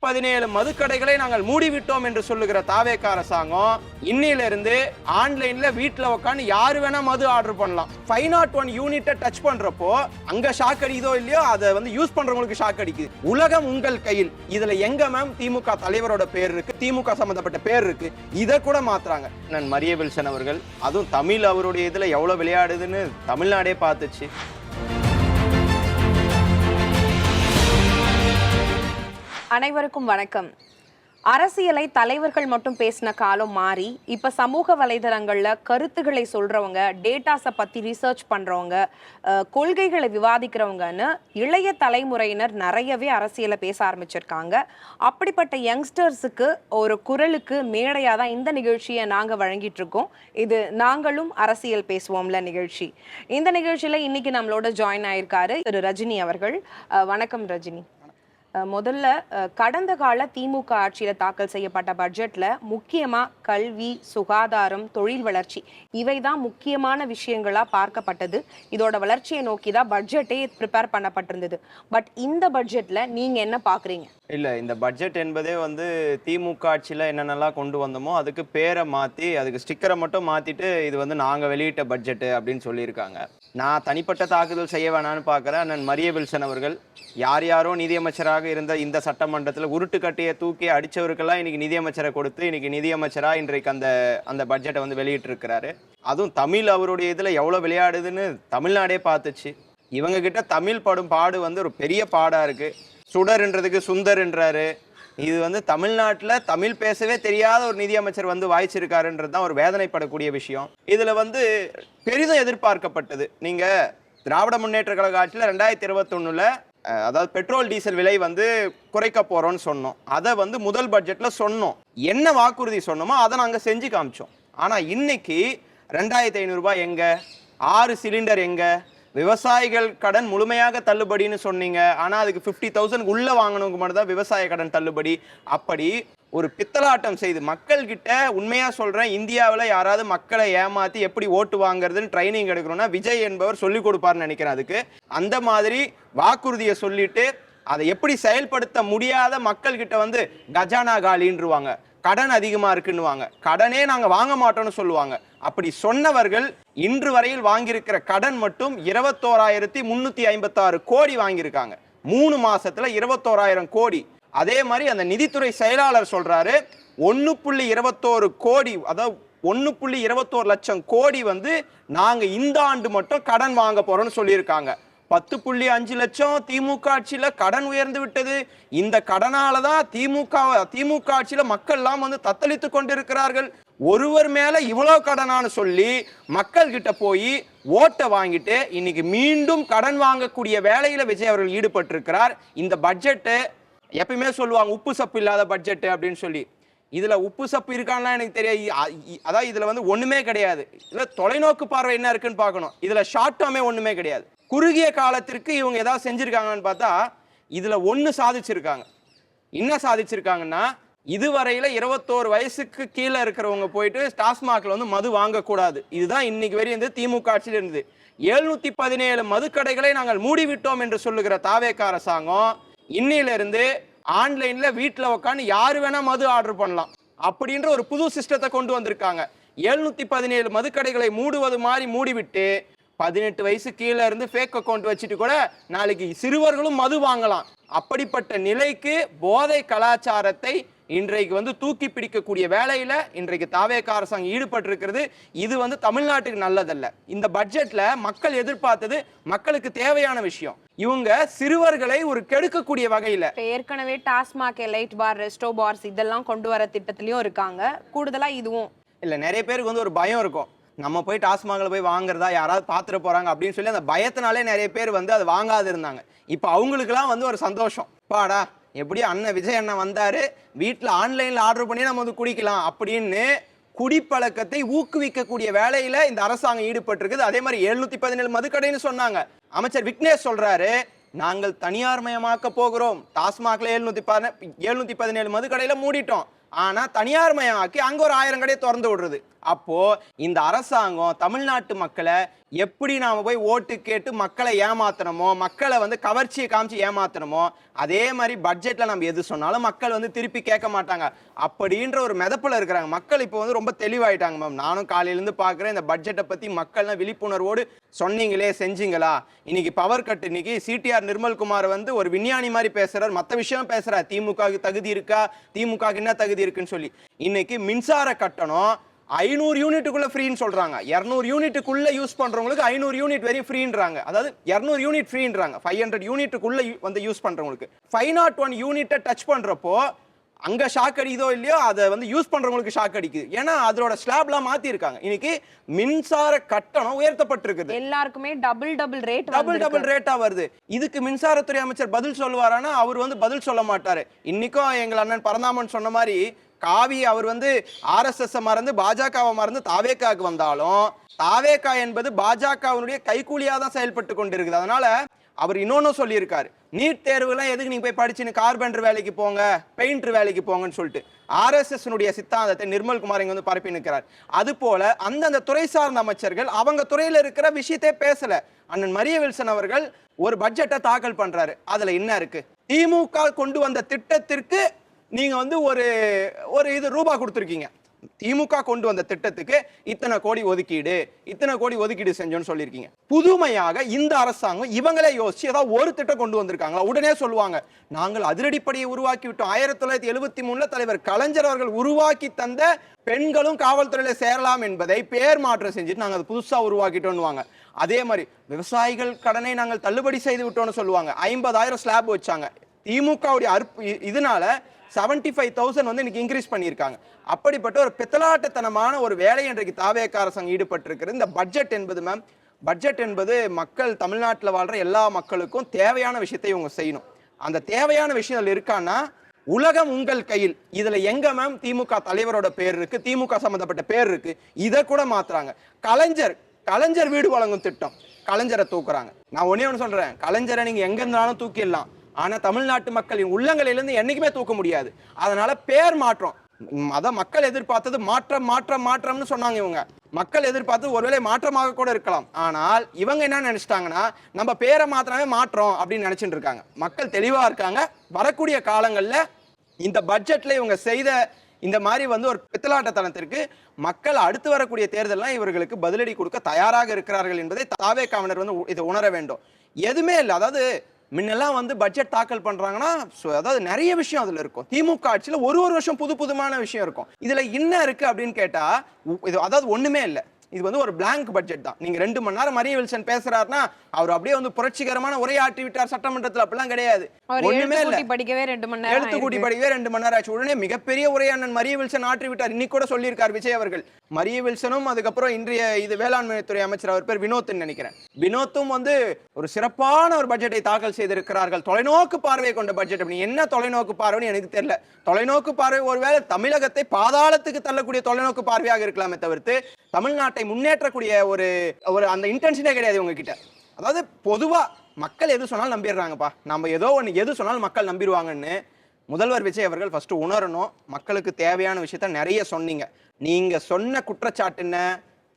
17 மதுக்கடைகளை நாங்கள் மூடிவிட்டோம் என்று சொல்லுகிற தாவேக அரசாங்கம் இன்னிலிருந்து ஆன்லைன்ல வீட்டுல உட்காந்து யாரு வேணா மது ஆர்டர் பண்ணலாம். 501 யூனிட்டை டச் பண்றப்போ அங்க ஷாக் அடிக்குதோ இல்லையோ அதை வந்து யூஸ் பண்றவங்களுக்கு ஷாக் அடிக்குது. உலகம் உங்கள் கையில். இதுல எங்க மேம் திமுக தலைவரோட பேர் இருக்கு, திமுக சம்பந்தப்பட்ட பேர் இருக்கு, இதை கூட மாத்துறாங்க. நான் மரிய வில்சன் அவர்கள் அதுவும் தமிழ் அவருடைய இதுல எவ்வளவு விளையாடுதுன்னு தமிழ்நாடே பார்த்துச்சு. அனைவருக்கும் வணக்கம். அரசியலை தலைவர்கள் மட்டும் பேசின காலம் மாறி இப்ப சமூக வலைதளங்கள்ல கருத்துக்களை சொல்றவங்க, டேட்டாஸை பத்தி ரிசர்ச் பண்றவங்க, கொள்கைகளை விவாதிக்கிறவங்கன்னு இளைய தலைமுறையினர் நிறையவே அரசியலை பேச ஆரம்பிச்சிருக்காங்க. அப்படிப்பட்ட யங்ஸ்டர்ஸுக்கு ஒரு குரலுக்கு மேடையா தான் இந்த நிகழ்ச்சியை நாங்க வழங்கிட்டு இருக்கோம். இது நாங்களும் அரசியல் பேசுவோம்ல நிகழ்ச்சி. இந்த நிகழ்ச்சியில இன்னைக்கு நம்மளோட ஜாயின் ஆயிருக்காரு திரு ரஜினி அவர்கள். வணக்கம் ரஜினி. முதல்ல கடந்த கால திமுக ஆட்சியில் தாக்கல் செய்யப்பட்ட பட்ஜெட்ல முக்கியமா கல்வி, சுகாதாரம், தொழில் வளர்ச்சி இவை தான் முக்கியமான விஷயங்களா பார்க்கப்பட்டது. இதோட வளர்ச்சியை நோக்கி தான் பட்ஜெட்டே ப்ரிப்பேர் பண்ணப்பட்டிருந்தது. பட் இந்த பட்ஜெட்ல நீங்க என்ன பாக்குறீங்க? இல்ல, இந்த பட்ஜெட் என்பதே வந்து திமுக ஆட்சியில என்னென்னலாம் கொண்டு வந்தோமோ அதுக்கு பேரை மாத்தி, அதுக்கு ஸ்டிக்கரை மட்டும் மாத்திட்டு இது வந்து நாங்க வெளியிட்ட பட்ஜெட் அப்படின்னு சொல்லியிருக்காங்க. நான் தனிப்பட்ட தாக்குதல் செய்ய வேணான்னு பாக்குறேன். அண்ணன் மரிய வில்சன் அவர்கள் யார் யாரோ நிதியமைச்சராக இருந்த இந்த சட்டமன்றத்தில் உருட்டு கட்டியை தூக்கி அடிச்சவருக்கெல்லாம் இன்னைக்கு நிதியமைச்சரை கொடுத்து இன்னைக்கு நிதியமைச்சரா இன்றைக்கு அந்த பட்ஜெட்டை வந்து வெளியிட்டு இருக்கிறாரு. அதுவும் தமிழ் அவருடைய இதுல எவ்வளவு விளையாடுதுன்னு தமிழ்நாடே பார்த்துச்சு. இவங்க கிட்ட தமிழ் படும் பாடு வந்து ஒரு பெரிய பாடா இருக்கு. சுடர்ன்றதுக்கு சுந்தர்ன்றாரு. இது வந்து தமிழ்நாட்டில் தமிழ் பேசவே தெரியாத ஒரு நிதியமைச்சர் வந்து வாய்ச்சிருக்காருன்றது தான் ஒரு வேதனைப்படக்கூடிய விஷயம். இதுல வந்து பெரிதும் எதிர்பார்க்கப்பட்டது. நீங்க திராவிட முன்னேற்ற கழக ஆட்சியில் 2021 அதாவது பெட்ரோல் டீசல் விலை வந்து குறைக்க போறோம்னு சொன்னோம். அதை வந்து முதல் பட்ஜெட்ல சொன்னோம். என்ன வாக்குறுதி சொன்னோமோ அதை நாங்க செஞ்சு காமிச்சோம். ஆனா இன்னைக்கு 2500 ரூபாய் எங்க, 6 சிலிண்டர் எங்க, விவசாயிகள் கடன் முழுமையாக தள்ளுபடின்னு சொன்னீங்க. ஆனா அதுக்கு 50,000 உள்ள வாங்கணுங்க மட்டும் தான் விவசாய கடன் தள்ளுபடி. அப்படி ஒரு பித்தலாட்டம் செய்து மக்கள் கிட்ட, உண்மையா சொல்றேன், இந்தியாவில் யாராவது மக்களை ஏமாத்தி எப்படி ஓட்டு வாங்குறதுன்னு ட்ரைனிங் எடுக்கணும்னா விஜய் என்பவர் சொல்லிக் கொடுப்பாருன்னு நினைக்கிறேன். அதுக்கு அந்த மாதிரி வாக்குறுதியை சொல்லிட்டு அதை எப்படி செயல்படுத்த முடியாத மக்கள் கிட்ட வந்து கஜானா காலின்றுவாங்க, கடன் அதிகமா இருக்குன்னுவாங்க, கடனே நாங்க வாங்க மாட்டோம்னு சொல்லுவாங்க. அப்படி சொன்னவர்கள் இன்று வரையில் வாங்கியிருக்கிற கடன் மட்டும் 21,356 கோடி வாங்கியிருக்காங்க. 3 மாசத்துல 21,000 கோடி. அதே மாதிரி அந்த நிதித்துறை செயலாளர் சொல்றாரு 1.21 கோடி, அதாவது 1.21 லட்சம் கோடி வந்து நாங்க இந்த ஆண்டு மட்டும் கடன் வாங்க போறோம்னு சொல்லியிருக்காங்க. 10.5 லட்சம் திமுக ஆட்சியில கடன் உயர்ந்து விட்டது. இந்த கடனால தான் திமுக ஆட்சியில மக்கள் எல்லாம் வந்து தத்தளித்து கொண்டிருக்கிறார்கள். ஒருவர் மேல இவ்வளவு கடனான்னு சொல்லி மக்கள் கிட்ட போய் ஓட்டை வாங்கிட்டு இன்னைக்கு மீண்டும் கடன் வாங்கக்கூடிய வேலையில விஜய் அவர்கள் ஈடுபட்டிருக்கிறார். இந்த பட்ஜெட்டு எப்பயுமே சொல்லுவாங்க உப்பு சப்பு இல்லாத பட்ஜெட் அப்படின்னு சொல்லி. இதுல உப்பு சப்பு இருக்கான்னா எனக்கு தெரியாது. அதாவது இதுல வந்து ஒண்ணுமே கிடையாது. இதுல தொலைநோக்கு பார்வை என்ன இருக்குன்னு பார்க்கணும். இதுல ஷார்ட் டேர்மே ஒண்ணுமே கிடையாது. குறுகிய காலத்திற்கு இவங்க ஏதாவது செஞ்சிருக்காங்கன்னு பார்த்தா இதுல ஒண்ணு சாதிச்சிருக்காங்க. என்ன சாதிச்சிருக்காங்கன்னா, இதுவரையில 21 வயசுக்கு கீழே இருக்கிறவங்க போயிட்டு டாஸ்மாக்ல வந்து மது வாங்கக்கூடாது. இதுதான் இன்னைக்கு வரையும் திமுக ஆட்சியில் இருந்தது. 717 மதுக்கடைகளை நாங்கள் மூடிவிட்டோம் என்று சொல்லுகிற தாவேக அரசாங்கம் இன்னிலிருந்து ஆன்லைன்ல வீட்டுல உட்காந்து யாரு வேணா மது ஆர்டர் பண்ணலாம் அப்படின்ற ஒரு புது சிஸ்டத்தை கொண்டு வந்திருக்காங்க. 717 மதுக்கடைகளை மூடுவது மாதிரி மூடிவிட்டு 18 வயசு கீழே இருந்து ஃபேக் அக்கௌண்ட் வச்சுட்டு கூட நாளைக்கு சிறுவர்களும் மது வாங்கலாம். அப்படிப்பட்ட நிலைக்கு போதை கலாச்சாரத்தை இன்றைக்கு வந்து தூக்கி பிடிக்கக்கூடிய வேலையில இன்றைக்கு தாவேக அரசாங்கம் ஈடுபட்டிருக்கிறது. இது வந்து தமிழ்நாட்டுக்கு நல்லதல்ல. இந்த பட்ஜெட்ல மக்கள் எதிர்பார்த்தது மக்களுக்கு தேவையான விஷயம். இவங்க சிறுவர்களை ஒரு கெடுக்கக்கூடிய வகையில ஏற்கனவே டாஸ்மாக், எலைட் பார், ரெஸ்டோ பார்ஸ் இதெல்லாம் கொண்டு வர திட்டத்திலயும் இருக்காங்க. கூடுதலா இதுவும் இல்ல, நிறைய பேருக்கு வந்து ஒரு பயம் இருக்கும். நம்ம போய் டாஸ்மாக்ல போய் வாங்குறதா யாராவது பாத்துட்டு போறாங்க அப்படின்னு சொல்லி அந்த பயத்தினாலே நிறைய பேர் வந்து அதை வாங்காது இருந்தாங்க. இப்ப அவங்களுக்கு எல்லாம் வந்து ஒரு சந்தோஷம், பாடா எப்படி அண்ணன் விஜய் அண்ணன் வந்தாரு, வீட்டுல ஆன்லைன்ல ஆர்டர் பண்ணி நம்ம வந்து குடிக்கலாம் அப்படின்னு குடிப்பழக்கத்தை ஊக்குவிக்கக்கூடிய வேலையில இந்த அரசாங்கம் ஈடுபட்டு இருக்குது. அதே மாதிரி 717 மதுக்கடைன்னு சொன்னாங்க. அமைச்சர் விக்னேஷ் சொல்றாரு, நாங்கள் தனியார் மயமாக்க போகிறோம். டாஸ்மாக்ல 717 மதுக்கடையில மூடிட்டோம். ஆனா தனியார் மயமாக்கி அங்க ஒரு 1000 கடையை திறந்து விடுறது. அப்போ இந்த அரசாங்கம் தமிழ்நாட்டு மக்களை எப்படி நாம போய் ஓட்டு கேட்டு மக்களை ஏமாத்தணுமோ, மக்களை வந்து கவர்ச்சியை காமிச்சு ஏமாத்தணுமோ, அதே மாதிரி பட்ஜெட்ல நம்ம எது சொன்னாலும் மக்கள் வந்து திருப்பி கேட்க மாட்டாங்க அப்படின்ற ஒரு மெதப்புல இருக்கிறாங்க. மக்கள் இப்போ வந்து ரொம்ப தெளிவாயிட்டாங்க மேம். நானும் காலையிலேருந்து பார்க்குறேன் இந்த பட்ஜெட்டை பத்தி மக்கள்லாம் விழிப்புணர்வோடு சொன்னீங்களே செஞ்சீங்களா. இன்னைக்கு பவர் கட், இன்னைக்கு சிடிஆர் நிர்மல்குமார் வந்து ஒரு விஞ்ஞானி மாதிரி பேசுறாரு, மற்ற விஷயம் பேசுறாரு. திமுகவுக்கு தகுதி இருக்கா, திமுகவுக்கு என்ன தகுதி இருக்குன்னு சொல்லி. இன்னைக்கு மின்சார கட்டணம் 500 யூனிட்டுக்குள்ள ஃப்ரீன்னு சொல்றாங்க. 200 யூனிட்டுக்குள்ள யூஸ் பண்றவங்களுக்கு 500 யூனிட் வெரி ஃப்ரீன்றாங்க. அதாவது 200 யூனிட் ஃப்ரீன்றாங்க. 500 யூனிட்டுக்குள்ள வந்து யூஸ் பண்றவங்களுக்கு 501 யூனிட்டை டச் பண்றப்போ அங்க ஷாக் அடிக்குதோ இல்லையோ, அதை வந்து யூஸ் பண்றவங்களுக்கு ஷாக் அடிக்குது. ஏன்னா அதோட ஸ்லாப்லாம் மாத்தி இருக்காங்க. இன்னைக்கு மின்சார கட்டணம் உயர்த்தப்பட்டிருக்குது. எல்லாருக்குமே டபுள் ரேட்டா வருது. இதுக்கு மின்சாரத்துறை அமைச்சர் பதில் சொல்லுவாரானா, அவர் வந்து பதில் சொல்ல மாட்டாரு. இன்னைக்கும் எங்கள் அண்ணன் பரந்தாமன் சொன்ன மாதிரி காவி அவர் வந்து ஆர்எஸ்எஸ் மறந்து பாஜகவை மறந்து தாவேக்காவுக்கு வந்தாலும் தாவேக்கா என்பது பாஜகவினுடைய கைக்கூலியா தான் செயல்பட்டு கொண்டிருக்குது. அதனால அவர் இன்னொன்னு சொல்லியிருக்காரு, நீட் தேர்வுலாம் எதுக்கு நீங்க போய் படிச்சுன்னு கார்பெண்டர் வேலைக்கு போங்க, பெயிண்டர் வேலைக்கு போங்கன்னு சொல்லிட்டு ஆர்எஸ்எஸ் சித்தாந்தத்தை நிர்மல்குமார் இங்க வந்து பரப்பி நிற்கிறார். அது போல அந்தந்த துறை சார்ந்த அமைச்சர்கள் அவங்க துறையில இருக்கிற விஷயத்தை பேசல. அண்ணன் மரிய வில்சன் அவர்கள் ஒரு பட்ஜெட்டை தாக்கல் பண்றாரு. அதுல என்ன இருக்கு? திமுக கொண்டு வந்த திட்டத்திற்கு நீங்க வந்து ஒரு இது ரூபா கொடுத்துருக்கீங்க. திமுக கொண்டு வந்த திட்டத்துக்கு இத்தனை கோடி ஒதுக்கீடு செஞ்சோன்னு சொல்லியிருக்கீங்க. புதுமையாக இந்த அரசாங்கம் இவங்களே யோசிச்சு ஏதாவது ஒரு திட்டம் கொண்டு வந்திருக்காங்களா? உடனே சொல்லுவாங்க, நாங்கள் அதிரடிப்படையை உருவாக்கி விட்டோம். 1973 தலைவர் கலைஞர் அவர்கள் உருவாக்கி தந்த பெண்களும் காவல்துறையில சேரலாம் என்பதை பேர் மாற்றம் செஞ்சுட்டு நாங்கள் அதை புதுசா உருவாக்கிட்டோம்னுவாங்க. அதே மாதிரி விவசாயிகள் கடனை நாங்கள் தள்ளுபடி செய்து விட்டோம்னு சொல்லுவாங்க. 50,000 ஸ்லாப் வச்சாங்க. திமுகவுடைய இதனால 75,000 வந்து இன்னைக்கு இன்க்ரீஸ் பண்ணியிருக்காங்க. அப்படிப்பட்ட ஒரு பித்தலாட்டத்தனமான ஒரு வேலை இன்றைக்கு தாவேக அரசாங்கம் ஈடுபட்டிருக்கிறது. இந்த பட்ஜெட் என்பது மேம், பட்ஜெட் என்பது மக்கள் தமிழ்நாட்டில் வாழ்ற எல்லா மக்களுக்கும் தேவையான விஷயத்தை இவங்க செய்யணும். அந்த தேவையான விஷயம் இருக்கான்னா உலகம் உங்கள் கையில். இதுல எங்க மேம் திமுக தலைவரோட பேர் இருக்கு, திமுக சம்பந்தப்பட்ட பேர் இருக்கு. இதை கூட மாத்துறாங்க. கலைஞர் வீடு வழங்கும் திட்டம், கலைஞரை தூக்குறாங்க. நான் ஒன்னே ஒன்று சொல்றேன், கலைஞரை நீங்க எங்க இருந்தாலும் தூக்கிடலாம், ஆனா தமிழ்நாட்டு மக்களின் உள்ளங்களிலிருந்து என்னைக்குமே தூக்க முடியாது. அதனால பேர் மாற்றம், அதான் மக்கள் எதிர்பார்த்தது மாற்றம்னு சொன்னாங்க. இவங்க மக்கள் எதிர்பார்த்தது ஒருவேளை மாற்றமாக கூட இருக்கலாம். ஆனால் இவங்க என்ன நினைச்சிட்டாங்கன்னா, நம்ம பேரை மாத்திரமே மாற்றம் அப்படின்னு நினைச்சிட்டு இருக்காங்க. மக்கள் தெளிவா இருக்காங்க. வரக்கூடிய காலங்கள்ல இந்த பட்ஜெட்ல இவங்க செய்த இந்த மாதிரி வந்து ஒரு பித்தலாட்டத்தனத்திற்கு மக்கள் அடுத்து வரக்கூடிய தேர்தல்லாம் இவர்களுக்கு பதிலடி கொடுக்க தயாராக இருக்கிறார்கள் என்பதை தாவேகாவினர் வந்து இதை உணர வேண்டும். எதுவுமே இல்லை. அதாவது முன்னெல்லாம் வந்து பட்ஜெட் தாக்கல் பண்றாங்கன்னா அதாவது நிறைய விஷயம் அதுல இருக்கும். திமுக ஆட்சியில ஒரு வருஷம் புதுமான விஷயம் இருக்கும். இதுல என்ன இருக்கு அப்படின்னு கேட்டா, இது அதாவது ஒண்ணுமே இல்லை. இது வந்து ஒரு பிளாங்க் பட்ஜெட் தான். நீங்க 2 மணி நேரம் மரிய வில்சன் பேசுறாருன்னா அவர் அப்படியே வந்து புரட்சிகரமான உரையாற்றி விட்டார் சட்டமன்றத்தில், அப்படிலாம் கிடையாது. ஒண்ணுமே இல்ல. எழுத்து கூட்டி படிக்கவே 2 மணி நேரம் ஆச்சு. உடனே மிகப்பெரிய உரையாளர் மரிய வில்சன் ஆற்றி விட்டார். இன்னைக்கு கூட சொல்லியிருக்கார் விஜய் அவர்கள். மரிய வில்சனும் அதுக்கப்புறம் இன்றைய இது வேளாண்மை துறை அமைச்சர், அவர் பேர் வினோத்னு நினைக்கிறேன், வினோத்தும் வந்து ஒரு சிறப்பான ஒரு பட்ஜெட்டை தாக்கல் செய்திருக்கிறார்கள். தொலைநோக்கு பார்வை கொண்ட பட்ஜெட். அப்படி என்ன தொலைநோக்கு பார்வைன்னு எனக்கு தெரியல. தொலைநோக்கு பார்வை ஒருவேளை தமிழகத்தை பாதாளத்துக்கு தள்ளக்கூடிய தொலைநோக்கு பார்வையாக இருக்கலாமே தவிர்த்து தமிழ்நாட்டை முன்னேற்றக்கூடிய ஒரு அந்த இன்டென்ஷனே கிடையாது உங்ககிட்ட. அதாவது பொதுவா மக்கள் எது சொன்னாலும் நம்பிடுறாங்கப்பா, நம்ம ஏதோ ஒன்று எது சொன்னாலும் மக்கள் நம்பிடுவாங்கன்னு முதல்வர் விஜய் அவர்கள் ஃபர்ஸ்ட் உணரணும். மக்களுக்கு தேவையான விஷயத்த நிறைய சொன்னீங்க. நீங்க சொன்ன குற்றச்சாட்டு என்ன?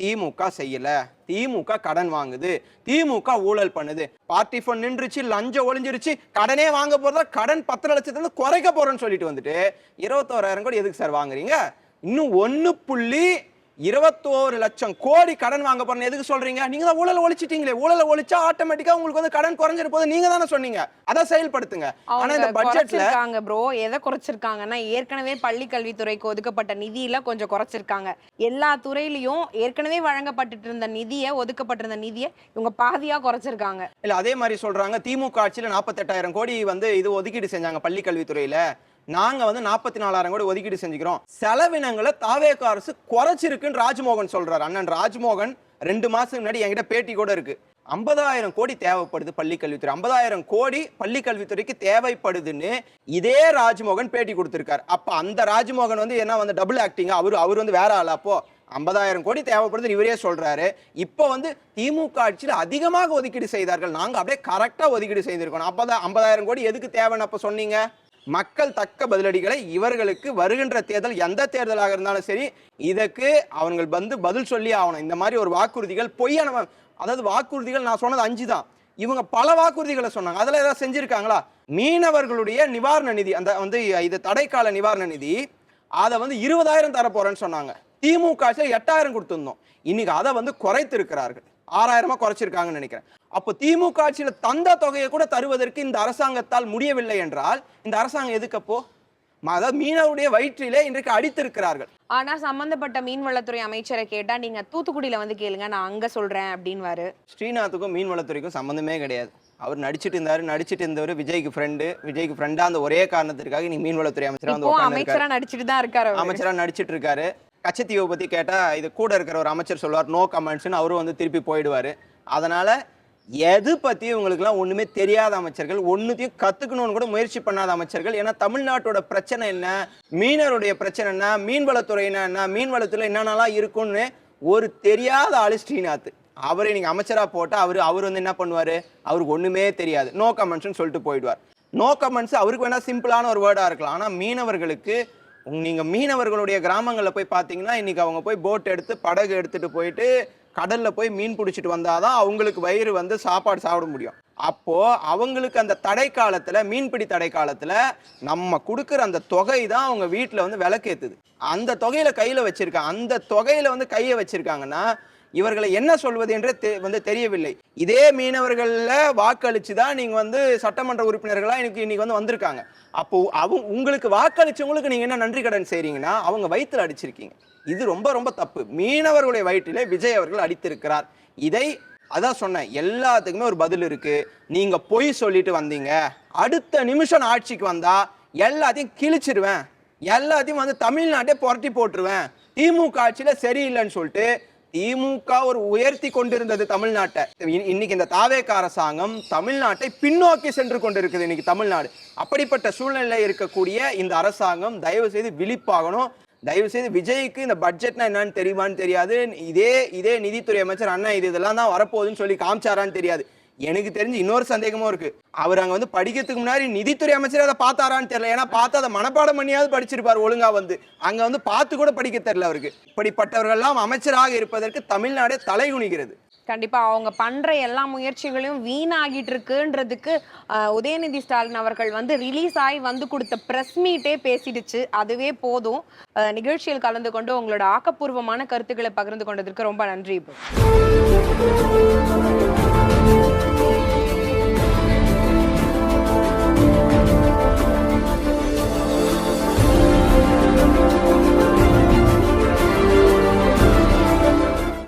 திமுக செய்யல, திமுக கடன் வாங்குது, திமுக ஊழல் பண்ணுது, பார்ட்டி ஃபண்ட் நின்றுச்சு, லஞ்சம் ஒளிஞ்சிருச்சு, கடனே வாங்க போறதா, கடன் 10 லட்சத்துல குறைக்க போறேன்னு சொல்லிட்டு வந்துட்டு 21,000 கோடி எதுக்கு சார் வாங்குறீங்க? இன்னும் 1.21 லட்சம் கோடி கடன் வாங்க போறேன்னு எதுக்கு சொல்றீங்க? நீங்க தான் ஊழல் ஒழிச்சிட்டீங்களே. ஊழல் ஒழிச்சா ஆட்டோமேட்டிக்கா உங்களுக்கு வந்து கடன் குறைஞ்சிர போது நீங்க தானே சொன்னீங்க. அதை செயல்படுத்துங்க. ஆனா இந்த பட்ஜெட்ல ப்ரோ எதை குறைச்சிருக்காங்கன்னா, ஏற்கனவே பள்ளி கல்வித்துறைக்கு ஒதுக்கப்பட்ட நிதியில கொஞ்சம் குறைச்சிருக்காங்க. எல்லா துறையிலையும் ஏற்கனவே வழங்கப்பட்டு இருந்த நிதியை, ஒதுக்கப்பட்டிருந்த நிதியை இவங்க பாதியா குறைச்சிருக்காங்க. இல்ல அதே மாதிரி சொல்றாங்க, திமுக ஆட்சியில 48,000 கோடி வந்து இது ஒதுக்கீடு செஞ்சாங்க பள்ளி கல்வித்துறையில, நாங்க வந்து 44,000 கோடி ஒதுக்கீடு செஞ்சுக்கிறோம். செலவினங்களை தாவேக அரசு குறைச்சிருக்குன்னு ராஜ்மோகன் சொல்றாரு. அண்ணன் ராஜ்மோகன் 2 மாசத்துக்கு முன்னாடி என்கிட்ட பேட்டி கூட இருக்கு. 50,000 கோடி தேவைப்படுது பள்ளி கல்வித்துறை, 50,000 கோடி பள்ளி கல்வித்துறைக்கு தேவைப்படுதுன்னு இதே ராஜ்மோகன் பேட்டி கொடுத்திருக்காரு. அப்ப அந்த ராஜ்மோகன் வந்து என்ன வந்து டபுள் ஆக்டிங், அவர் வந்து வேற ஆளா? அப்போ 50,000 கோடி தேவைப்படுது இவரே சொல்றாரு. இப்போ வந்து திமுக ஆட்சியில் அதிகமாக ஒதுக்கீடு செய்தார்கள், நாங்க அப்படியே கரெக்டா ஒதுக்கீடு செய்திருக்கோம். அப்பதான் 50,000 கோடி எதுக்கு தேவைன்னு அப்ப சொன்னீங்க? மக்கள் தக்க பதிலடிகளை இவர்களுக்கு வருகின்ற தேர்தல் எந்த தேர்தலாக இருந்தாலும் சரி இதற்கு அவர்கள் வந்து பதில் சொல்லி ஆகணும். இந்த மாதிரி ஒரு வாக்குறுதிகள் பொய்யான, அதாவது வாக்குறுதிகள் நான் சொன்னது 5 தான், இவங்க பல வாக்குறுதிகளை சொன்னாங்க. அதில் ஏதாவது செஞ்சிருக்காங்களா? மீனவர்களுடைய நிவாரண நிதி, அந்த வந்து இது தடைக்கால நிவாரண நிதி, அதை வந்து 20,000 தர போறேன்னு சொன்னாங்க. திமுக 8,000 கொடுத்திருந்தோம். இன்னைக்கு அதை வந்து குறைத்திருக்கிறார்கள், 6,000 குறைச்சிருக்காங்கன்னு நினைக்கிறேன். அப்போ திமுக ஆட்சியில் தந்த தொகையை கூட தருவதற்கு இந்த அரசாங்கத்தால் முடியவில்லை என்றால் இந்த அரசாங்கம் எதுக்கப்போ? அதாவது மீனவருடைய வயிற்றிலே இன்றைக்கு அடித்திருக்கிறார்கள். ஆனா சம்பந்தப்பட்ட மீன்வளத்துறை அமைச்சரை கேட்டா நீங்க தூத்துக்குடியில வந்து கேளுங்க, நான் அங்க சொல்றேன் அப்படின்வாரு. ஸ்ரீநாத்துக்கும் மீன்வளத்துறைக்கும் சம்பந்தமே கிடையாது. அவர் நடிச்சிட்டு இருந்தவர் விஜய்க்கு ஃப்ரெண்டா அந்த ஒரே காரணத்திற்காக நீ மீன்வளத்துறை அமைச்சரா நடிச்சிட்டு தான் இருக்காரு. அமைச்சரா நடிச்சிட்டு இருக்காரு. கச்சத்தீவை பத்தி கேட்டா இது கூட இருக்கிற ஒரு அமைச்சர் சொல்லுவார் நோ கமெண்ட்ஸ்னு, அவரும் வந்து திருப்பி போயிடுவாரு. அதனால எது பத்தி உங்களுக்குலாம் ஒண்ணுமே தெரியாத அமைச்சர்கள், ஒன்னுத்தையும் கத்துக்கணும்னு கூட முயற்சி பண்ணாத அமைச்சர்கள். ஏன்னா தமிழ்நாட்டோட பிரச்சனை என்ன, மீனவருடைய பிரச்சனை என்ன, மீன்வளத்துறை என்ன, மீன்வளத்துறை என்னென்னலாம் இருக்கும்னு ஒரு தெரியாத ஆளு ஸ்ரீநாத். அவரை நீங்க அமைச்சரா போட்டா அவர் வந்து என்ன பண்ணுவாரு? அவருக்கு ஒண்ணுமே தெரியாது, நோ கமெண்ட்ஸ்னு சொல்லிட்டு போயிடுவார். நோ கமெண்ட்ஸ் அவருக்கு வேணா சிம்பிளான ஒரு வேர்டா இருக்கலாம். ஆனா மீனவர்களுக்கு, நீங்க மீனவர்களுடைய கிராமங்களில் போய் பார்த்தீங்கன்னா இன்னைக்கு அவங்க போய் போட் எடுத்து படகு எடுத்துட்டு போயிட்டு கடல்ல போய் மீன் பிடிச்சிட்டு வந்தாதான் அவங்களுக்கு வயிறு வந்து சாப்பாடு சாப்பிட முடியும். அப்போ அவங்களுக்கு அந்த தடை காலத்துல, மீன்பிடி தடை காலத்துல நம்ம கொடுக்குற அந்த தொகை தான் அவங்க வீட்டுல வந்து விளக்கேத்துது. அந்த தொகையில கையில வச்சிருக்காங்க. அந்த தொகையில வந்து கையை வச்சிருக்காங்கன்னா இவர்களை என்ன சொல்வது என்றே வந்து தெரியவில்லை. இதே மீனவர்கள்ல வாக்களிச்சுதான் நீங்க வந்து சட்டமன்ற உறுப்பினர்களா இன்னைக்கு வந்து வந்திருக்காங்க. அப்போ உங்களுக்கு வாக்களிச்சவங்களுக்கு நீங்க என்ன நன்றி கடன் செய்றீங்கன்னா அவங்க வயிற்றுல அடிச்சிருக்கீங்க. இது ரொம்ப ரொம்ப தப்பு. மீனவர்களுடைய வயிற்றிலே விஜய் அவர்கள் அடித்திருக்கிறார். இதை அதான் சொன்னேன், எல்லாத்துக்குமே ஒரு பதில் இருக்கு. நீங்க பொய் சொல்லிட்டு வந்தீங்க, அடுத்த நிமிஷம் ஆட்சிக்கு வந்தா எல்லாத்தையும் கிழிச்சிருவேன், எல்லாத்தையும் வந்து தமிழ்நாட்டை புரட்டி போட்டுருவேன், திமுக ஆட்சியில சரியில்லைன்னு சொல்லிட்டு திமுக ஒரு உயர்த்தி கொண்டிருந்தது தமிழ்நாட்டை. இன்னைக்கு இந்த தாவேக அரசாங்கம் தமிழ்நாட்டை பின்னோக்கி சென்று கொண்டிருக்குது. இன்னைக்கு தமிழ்நாடு அப்படிப்பட்ட சூழ்நிலை இருக்கக்கூடிய இந்த அரசாங்கம் தயவு செய்து விழிப்பாகணும். தயவு செய்து விஜய்க்கு இந்த பட்ஜெட்னா என்னன்னு தெரியுமான்னு தெரியாது. இதே நிதித்துறை அமைச்சர் அண்ணா இதெல்லாம் தான் வரப்போகுதுன்னு சொல்லி காமிச்சாரான்னு தெரியாது. எனக்கு தெரிஞ்சு இன்னொரு சந்தேகமும் இருக்கு, அவர் அங்க வந்து படிக்கிறதுக்கு முன்னாடி நிதித்துறை அமைச்சர் அதை பார்த்தாரான்னு தெரியல. ஏன்னா பார்த்து அதை மனப்பாடம் பண்ணியாவது படிச்சிருப்பார் ஒழுங்கா. வந்து அங்க வந்து பார்த்து கூட படிக்க தெரியல அவருக்கு. இப்படிப்பட்டவர்கள் எல்லாம் அமைச்சராக இருப்பதற்கு தமிழ்நாடே தலைகுனிகிறது. கண்டிப்பா அவங்க பண்ற எல்லா முயற்சிகளையும் வீணாகிட்டு இருக்குன்றதுக்கு உதயநிதி ஸ்டாலின் அவர்கள் வந்து ரிலீஸ் ஆகி வந்து கொடுத்த பிரஸ் மீட்டே பேசிடுச்சு. அதுவே போதும். நிகழ்ச்சியில் கலந்து கொண்டு உங்களோட ஆக்கப்பூர்வமான கருத்துக்களை பகிர்ந்து கொண்டதற்கு ரொம்ப நன்றி.